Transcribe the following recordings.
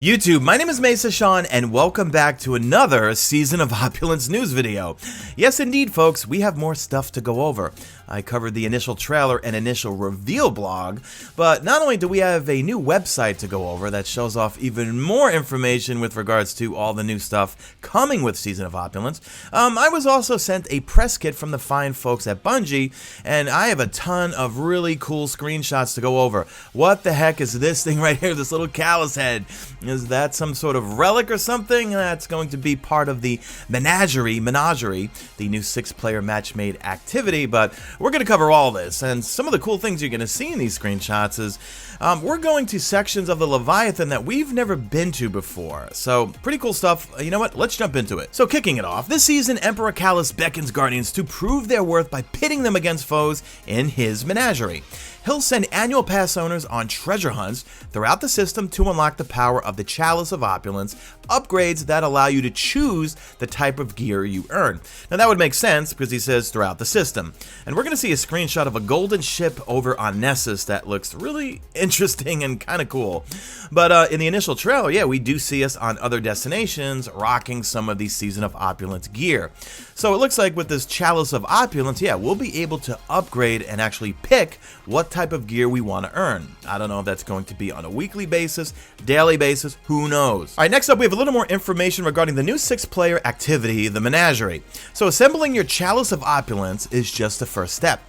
YouTube, my name is Mesa Sean, and welcome back to another Season of Opulence news video. Yes, indeed, folks, we have more stuff to go over. I covered the initial trailer and initial reveal blog, but not only do we have a new website to go over that shows off even more information with regards to all the new stuff coming with Season of Opulence, I was also sent a press kit from the fine folks at Bungie, and I have a ton of really cool screenshots to go over. What the heck is this thing right here, this little callus head? Is that some sort of relic or something? That's going to be part of the Menagerie, the new 6-player match-made activity, but we're going to cover all this, and some of the cool things you're going to see in these screenshots is we're going to sections of the Leviathan that we've never been to before, so pretty cool stuff. You know what? Let's jump into it. So kicking it off, this season Emperor Callus beckons Guardians to prove their worth by pitting them against foes in his Menagerie. He'll send annual pass owners on treasure hunts throughout the system to unlock the power of the Chalice of Opulence, upgrades that allow you to choose the type of gear you earn. Now that would make sense because he says throughout the system. And we're going to see a screenshot of a golden ship over on Nessus that looks really interesting and kind of cool. But in the initial trailer, yeah, we do see us on other destinations rocking some of the Season of Opulence gear. So it looks like with this Chalice of Opulence, yeah, we'll be able to upgrade and actually pick what type of gear we want to earn. I don't know if that's going to be on a weekly basis, daily basis, who knows. All right, next up we have a little more information regarding the new 6-player activity, the Menagerie. So assembling your Chalice of Opulence is just the first step.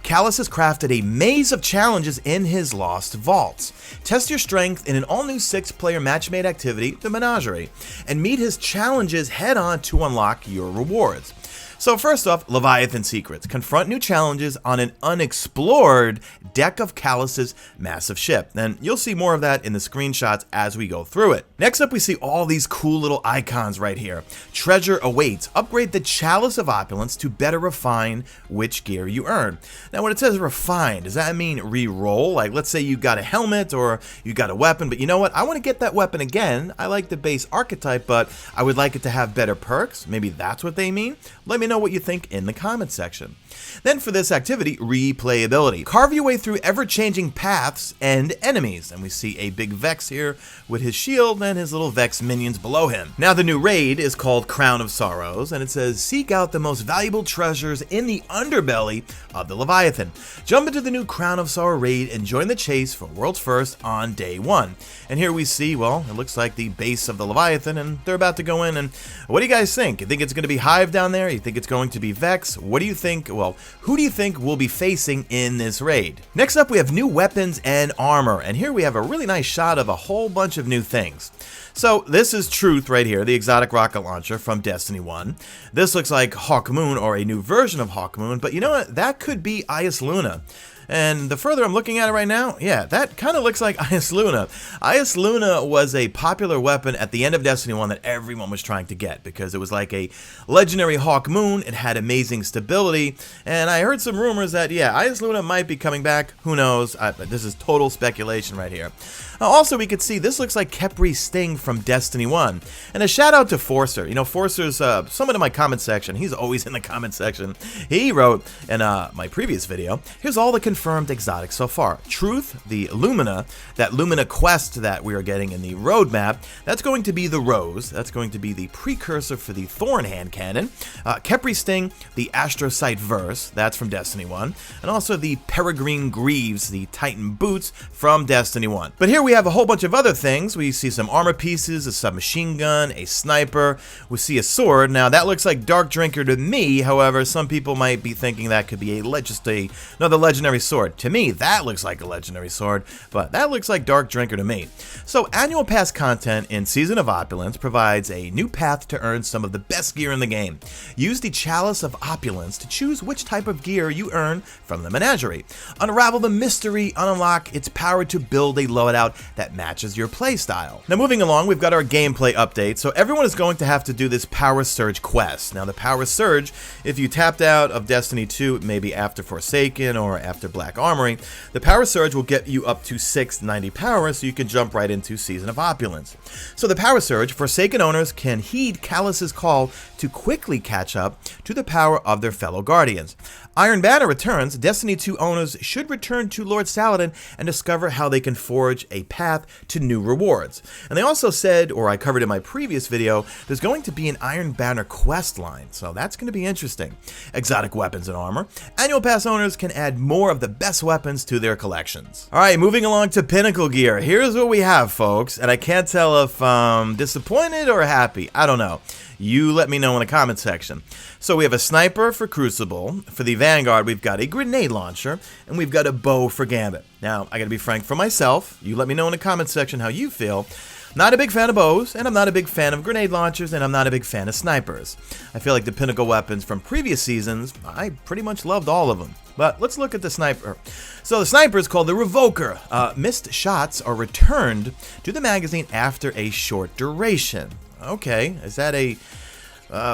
Callus has crafted a maze of challenges in his lost vaults. Test your strength in an all-new 6-player match-made activity, the Menagerie, and meet his challenges head-on to unlock your rewards. So first off, Leviathan Secrets. Confront new challenges on an unexplored deck of Callus's massive ship. And you'll see more of that in the screenshots as we go through it. Next up, we see all these cool little icons right here. Treasure awaits. Upgrade the Chalice of Opulence to better refine which gear you earn. Now, when it says refine, does that mean re-roll? Like, let's say you got a helmet or you got a weapon, but you know what? I want to get that weapon again. I like the base archetype, but I would like it to have better perks. Maybe that's what they mean. Let me know what you think in the comments section. Then for this activity, replayability. Carve your way through ever-changing paths and enemies. And we see a big Vex here with his shield and his little Vex minions below him. Now the new raid is called Crown of Sorrows, and it says seek out the most valuable treasures in the underbelly of the Leviathan. Jump into the new Crown of Sorrow raid and join the chase for world's first on day 1. And here we see, well, it looks like the base of the Leviathan, and they're about to go in. And what do you guys think? You think it's going to be Hive down there? You think it's going to be Vex? What do you think? Well, who do you think we'll be facing in this raid? Next up, we have new weapons and armor, and here we have a really nice shot of a whole bunch of new things. So this is Truth right here, the exotic rocket launcher from Destiny 1. This looks like Hawkmoon or a new version of Hawkmoon, but you know what? That could be Eyasluna. And the further I'm looking at it right now, yeah, that kind of looks like Eyasluna. Eyasluna was a popular weapon at the end of Destiny 1 that everyone was trying to get because it was like a legendary Hawkmoon. It had amazing stability, and I heard some rumors that, yeah, Eyasluna might be coming back. Who knows? This is total speculation right here. Also, we could see this looks like Kepri's Sting from Destiny 1. And a shout out to Forcer. You know, Forcer's someone in my comment section. He's always in the comment section. He wrote in my previous video, here's all the confirmed exotics so far. Truth, the Lumina, that Lumina quest that we are getting in the roadmap, that's going to be the Rose. That's going to be the precursor for the Thorn Hand Cannon. Kepri Sting, the Astrocyte Verse, that's from Destiny 1. And also the Peregrine Greaves, the Titan Boots from Destiny 1. But here we have a whole bunch of other things. We see some armor pieces, a submachine gun, a sniper. We see a sword. Now that looks like Dark Drinker to me. However, some people might be thinking that could be another legendary sword. To me, that looks like a legendary sword, but that looks like Dark Drinker to me. So annual pass content in Season of Opulence provides a new path to earn some of the best gear in the game. Use the Chalice of Opulence to choose which type of gear you earn from the Menagerie. Unravel the mystery, unlock its power to build a loadout that matches your playstyle. Now moving along, we've got our gameplay update. So everyone is going to have to do this Power Surge quest. Now the Power Surge, if you tapped out of Destiny 2, maybe after Forsaken or after Black Armory. The Power Surge will get you up to 690 power, so you can jump right into Season of Opulence. So the Power Surge, Forsaken owners can heed Calus's call to quickly catch up to the power of their fellow Guardians. Iron Banner returns. Destiny 2 owners should return to Lord Saladin and discover how they can forge a path to new rewards. And they also said, or I covered in my previous video, there's going to be an Iron Banner quest line, so that's going to be interesting. Exotic weapons and armor. Annual Pass owners can add more of the best weapons to their collections. Alright, moving along to Pinnacle gear. Here's what we have, folks, and I can't tell if I'm disappointed or happy. I don't know. You let me know in the comment section. So we have a sniper for Crucible. For the Vanguard, we've got a grenade launcher, and we've got a bow for Gambit. Now, I gotta be frank for myself. You let me know in the comment section how you feel. Not a big fan of bows, and I'm not a big fan of grenade launchers, and I'm not a big fan of snipers. I feel like the Pinnacle weapons from previous seasons, I pretty much loved all of them. But let's look at the sniper. So the sniper is called the Revoker. Missed shots are returned to the magazine after a short duration. Okay, is that a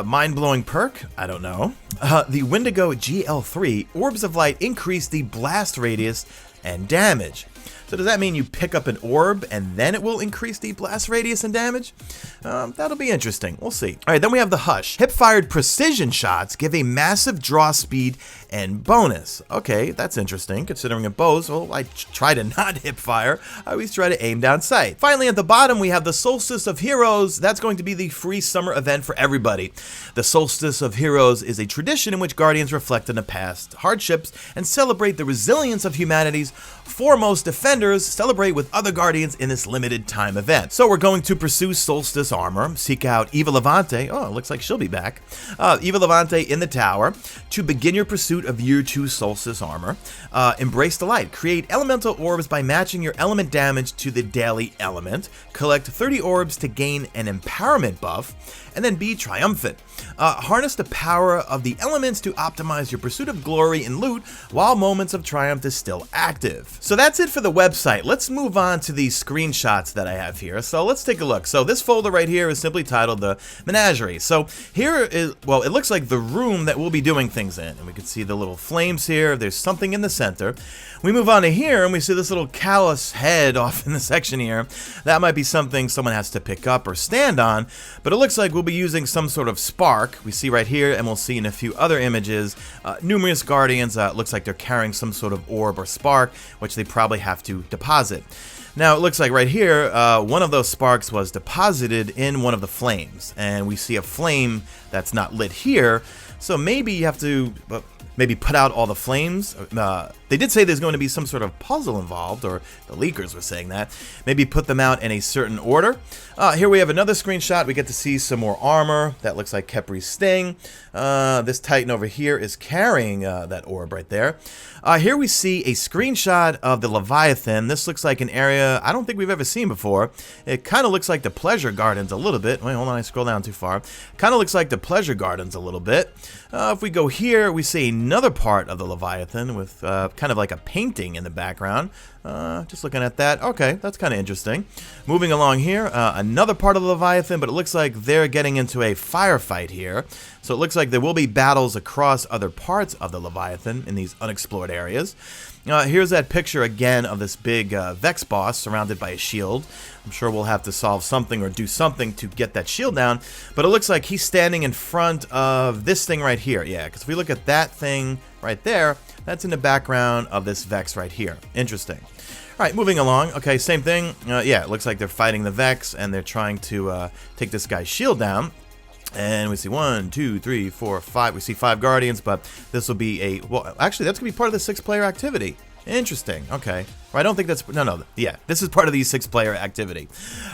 mind-blowing perk? I don't know. The Wendigo GL3, Orbs of Light increase the blast radius and damage. So does that mean you pick up an orb and then it will increase the blast radius and damage? That'll be interesting. We'll see. All right, then we have the Hush. Hip-fired precision shots give a massive draw speed and bonus. Okay, that's interesting. Considering a bows, well, I try to not hip-fire. I always try to aim down sight. Finally, at the bottom, we have the Solstice of Heroes. That's going to be the free summer event for everybody. The Solstice of Heroes is a tradition in which Guardians reflect on the past hardships and celebrate the resilience of humanity's foremost defenders, celebrate with other Guardians in this limited time event. So we're going to pursue Solstice Armor, seek out Eva Levante, oh, it looks like she'll be back, Eva Levante in the tower, to begin your pursuit of Year 2 Solstice Armor. Embrace the light, create elemental orbs by matching your element damage to the daily element, collect 30 orbs to gain an empowerment buff, and then be triumphant. Harness the power of the elements to optimize your pursuit of glory and loot while moments of triumph is still active. So that's it for the website. Let's move on to these screenshots that I have here. So let's take a look. So this folder right here is simply titled the Menagerie. So here is, well, it looks like the room that we'll be doing things in. And we can see the little flames here. There's something in the center. We move on to here and we see this little callus head off in the section here. That might be something someone has to pick up or stand on, but it looks like we'll be using some sort of spark. We see right here, and we'll see in a few other images, numerous Guardians. It looks like they're carrying some sort of orb or spark, which they probably have to deposit. Now, it looks like right here, one of those sparks was deposited in one of the flames, and we see a flame that's not lit here, so maybe you have to maybe put out all the flames. They did say there's going to be some sort of puzzle involved, or the leakers were saying that. Maybe put them out in a certain order. Here we have another screenshot. We get to see some more armor. That looks like Kepri's Sting. This Titan over here is carrying that orb right there. Here we see a screenshot of the Leviathan. This looks like an area I don't think we've ever seen before. It kind of looks like the Pleasure Gardens a little bit. Wait, hold on, I scroll down too far. Kind of looks like the Pleasure Gardens a little bit. If we go here, we see another part of the Leviathan with kind of like a painting in the background. Just looking at that. Okay, that's kind of interesting. Moving along here, another part of the Leviathan, but it looks like they're getting into a firefight here. So it looks like there will be battles across other parts of the Leviathan in these unexplored areas. Here's that picture again of this big Vex boss surrounded by a shield. I'm sure we'll have to solve something or do something to get that shield down, but it looks like he's standing in front of this thing right here. Yeah, because if we look at that thing right there, that's in the background of this Vex right here. Interesting. All right, moving along. Okay, same thing. Yeah, it looks like they're fighting the Vex, and they're trying to take this guy's shield down. And we see 1, 2, 3, 4, 5. We see 5 Guardians, but this will be a... Well, actually, that's going to be part of the 6-player activity. Interesting. Okay. Well, I don't think that's... No. Yeah, this is part of the 6-player activity.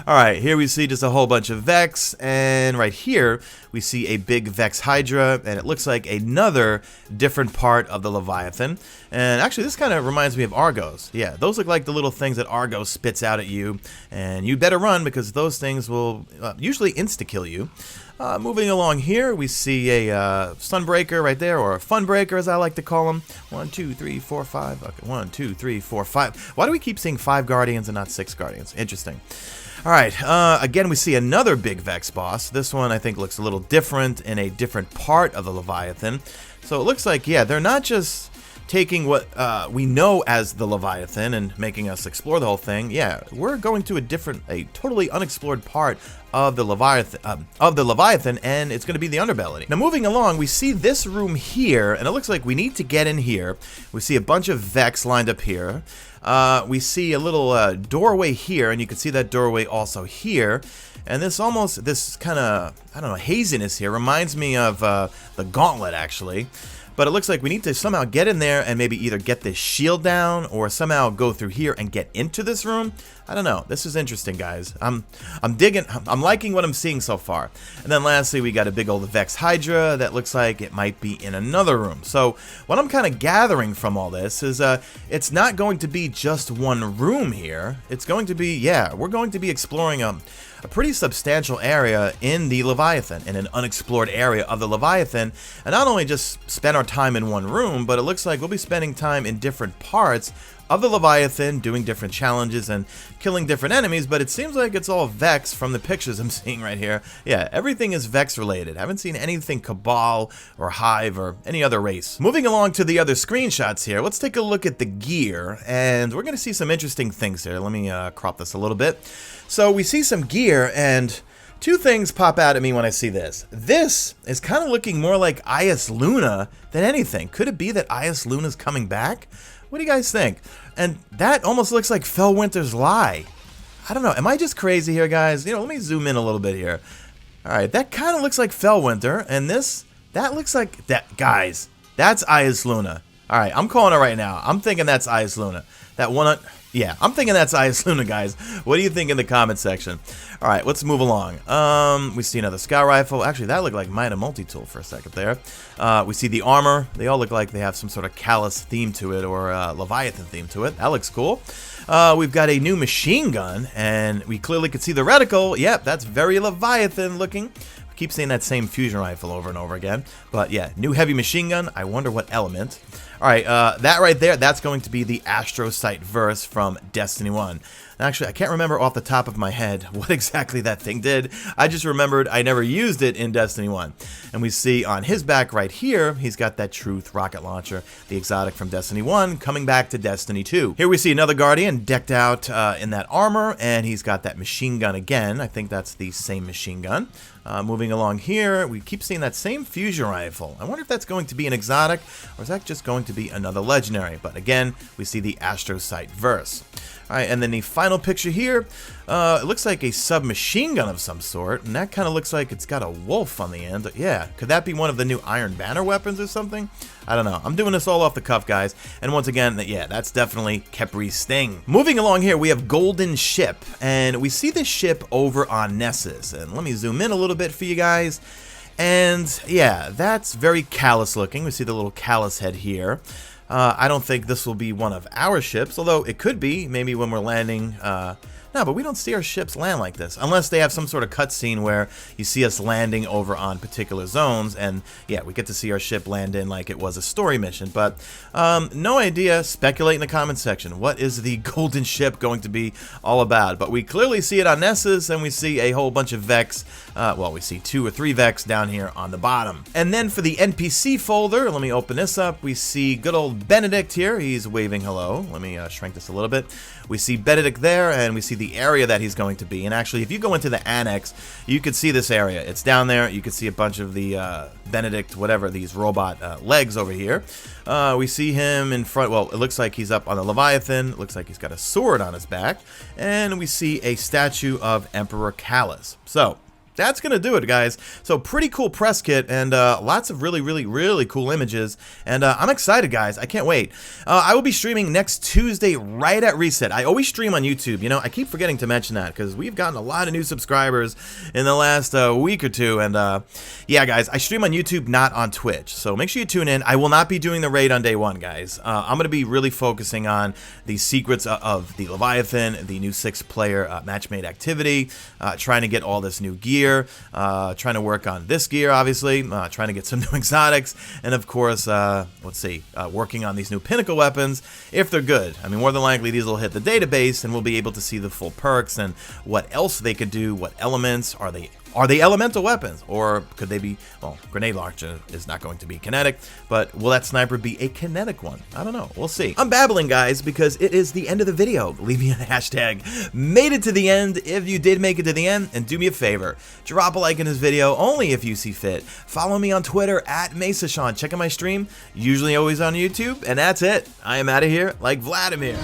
All right, here we see just a whole bunch of Vex. And right here, we see a big Vex Hydra. And it looks like another different part of the Leviathan. And actually, this kind of reminds me of Argos. Yeah, those look like the little things that Argos spits out at you. And you better run, because those things will usually insta-kill you. Moving along here, we see a Sunbreaker right there, or a Funbreaker as I like to call them. 1, 2, 3, 4, 5. Okay, 1, 2, 3, 4, 5. Why do we keep seeing 5 Guardians and not 6 Guardians? Interesting. All right, again, we see another big Vex boss. This one I think looks a little different in a different part of the Leviathan. So it looks like, yeah, they're not just taking what we know as the Leviathan and making us explore the whole thing. Yeah, we're going to a totally unexplored part of the Leviathan, and it's going to be the underbelly. Now, moving along, we see this room here, and it looks like we need to get in here. We see a bunch of Vex lined up here. We see a little doorway here, and you can see that doorway also here. And this kind of, I don't know, haziness here reminds me of the Gauntlet, actually. But it looks like we need to somehow get in there and maybe either get this shield down or somehow go through here and get into this room. I don't know. This is interesting, guys. I'm digging. I'm liking what I'm seeing so far. And then lastly, we got a big old Vex Hydra that looks like it might be in another room. So what I'm kind of gathering from all this is it's not going to be just one room here. It's going to be, yeah, we're going to be exploring a pretty substantial area in the Leviathan, in an unexplored area of the Leviathan, and not only just spend our time in one room, but it looks like we'll be spending time in different parts of the Leviathan, doing different challenges and killing different enemies, but it seems like it's all Vex from the pictures I'm seeing right here. Yeah, everything is Vex related. I haven't seen anything Cabal or Hive or any other race. Moving along to the other screenshots here, let's take a look at the gear, and we're going to see some interesting things here. Let me crop this a little bit. So we see some gear, and two things pop out at me when I see this. This is kind of looking more like Eyasluna than anything. Could it be that Eyasluna's coming back? What do you guys think? And that almost looks like Felwinter's lie. I don't know. Am I just crazy here, guys? You know, let me zoom in a little bit here. All right, that kind of looks like Felwinter, and that looks like that. Guys, that's Eyasluna. All right, I'm calling it right now. I'm thinking that's Eyasluna. That one. Yeah, I'm thinking that's Eyasluna, guys. What do you think in the comment section? All right, let's move along. We see another scout rifle. Actually, that looked like Mina multi-tool for a second there. We see the armor. They all look like they have some sort of callous theme to it or Leviathan theme to it. That looks cool. We've got a new machine gun, and we clearly could see the reticle. Yep, that's very Leviathan looking. Keep saying that same fusion rifle over and over again. But yeah, new heavy machine gun. I wonder what element. Alright, that right there, that's going to be the Astrocyte Verse from Destiny 1. Actually, I can't remember off the top of my head what exactly that thing did. I just remembered I never used it in Destiny 1. And we see on his back right here, he's got that Truth rocket launcher, the exotic from Destiny 1, coming back to Destiny 2. Here we see another Guardian decked out in that armor, and he's got that machine gun again. I think that's the same machine gun. Moving along here, we keep seeing that same fusion rifle. I wonder if that's going to be an exotic, or is that just going to be another legendary? But again, we see the Astrocyte Verse. Alright, and then the final picture here, it looks like a submachine gun of some sort, and that kind of looks like it's got a wolf on the end. Yeah, could that be one of the new Iron Banner weapons or something? I don't know. I'm doing this all off the cuff, guys. And once again, yeah, that's definitely Kepri's Sting. Moving along here, we have Golden Ship, and we see this ship over on Nessus. And let me zoom in a little bit for you guys. And yeah, that's very callous looking. We see the little callous head here. I don't think this will be one of our ships, although it could be, maybe when we're landing. No, but we don't see our ships land like this, unless they have some sort of cutscene where you see us landing over on particular zones, and yeah, we get to see our ship land in like it was a story mission, but no idea. Speculate in the comment section. What is the Golden Ship going to be all about? But we clearly see it on Nessus, and we see a whole bunch of Vex. Well, we see 2 or 3 Vex down here on the bottom. And then for the NPC folder, let me open this up. We see good old Benedict here. He's waving hello. Let me shrink this a little bit. We see Benedict there, and we see the area that he's going to be. And actually, if you go into the annex, you could see this area. It's down there. You could see a bunch of the Benedict, whatever, these robot legs over here. We see him in front. Well, it looks like he's up on the Leviathan. It looks like he's got a sword on his back. And we see a statue of Emperor Callus. So that's going to do it, guys. So pretty cool press kit, and lots of really cool images. And I'm excited, guys. I can't wait. I will be streaming next Tuesday right at reset. I always stream on YouTube. You know, I keep forgetting to mention that because we've gotten a lot of new subscribers in the last week or two. And yeah, guys, I stream on YouTube, not on Twitch. So make sure you tune in. I will not be doing the raid on day one, guys. I'm going to be really focusing on the secrets of the Leviathan, the new 6-player match-made activity, trying to get all this new gear. Trying to work on this gear, obviously, trying to get some new exotics, and of course, let's see, working on these new Pinnacle weapons, if they're good. I mean, more than likely, these will hit the database, and we'll be able to see the full perks and what else they could do, what elements, are they Are they elemental weapons? Or could they be, well, grenade launcher is not going to be kinetic, but will that sniper be a kinetic one? I don't know. We'll see. I'm babbling, guys, because it is the end of the video. Leave me a hashtag made it to the end if you did make it to the end, and do me a favor. Drop a like in this video, only if you see fit. Follow me on Twitter at Mesa Sean. Check out my stream, usually always on YouTube, and that's it. I am out of here like Vladimir.